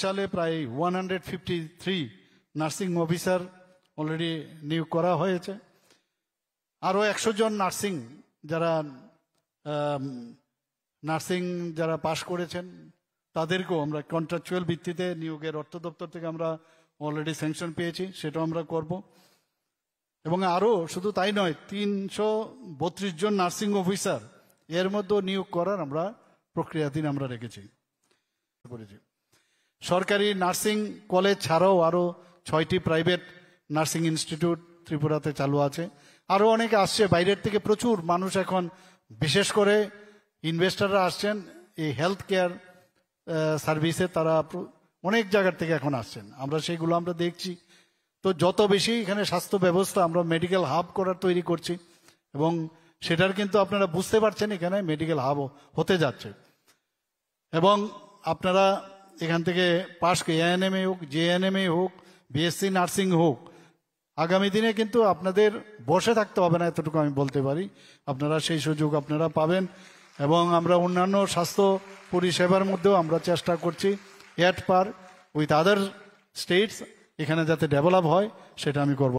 সালে প্রায় 153 nursing officer already নিয়োগ করা হয়েছে। আরও 100 জন নার্সিং যারা পাশ করেছেন তাদেরকেও আমরা কন্ট্রাকচুয়াল ভিত্তিতে নিয়োগের অর্থ দপ্তর থেকে আমরা অলরেডি স্যাংশন পেয়েছি, সেটাও আমরা করব। এবং আরও শুধু তাই নয়, 332 জন নার্সিং অফিসার এর মধ্যে নিয়োগ করার আমরা প্রক্রিয়াধীন আমরা রেখেছি। সরকারি নার্সিং কলেজ ছাড়াও আরও 6টি প্রাইভেট নার্সিং ইনস্টিটিউট ত্রিপুরাতে চালু আছে। আরও অনেকে আসছে বাইরের থেকে, প্রচুর মানুষ এখন, বিশেষ করে ইনভেস্টাররা আসছেন এই হেলথ কেয়ার সার্ভিসে, তারা অনেক জায়গার থেকে এখন আসছেন। আমরা সেইগুলো আমরা দেখছি। তো যত বেশি এখানে স্বাস্থ্য ব্যবস্থা আমরা মেডিকেল হাব করার তৈরি করছি, এবং সেটার কিন্তু আপনারা বুঝতে পারছেন এখানে মেডিকেল হাব হতে যাচ্ছে। এবং আপনারা এখান থেকে পাশ এএনএমএ হোক, জেএনএমএ হোক, বিএসসি নার্সিং হোক, আগামী দিনে কিন্তু আপনাদের বসে থাকতে হবে না, এতটুকু আমি বলতে পারি। আপনারা সেই সুযোগ আপনারা পাবেন। এবং আমরা অন্যান্য স্বাস্থ্য পরিষেবার মধ্যেও আমরা চেষ্টা করছি এট পার উইথ আদার স্টেটস এখানে যাতে ডেভেলপ হয়, সেটা আমি করব।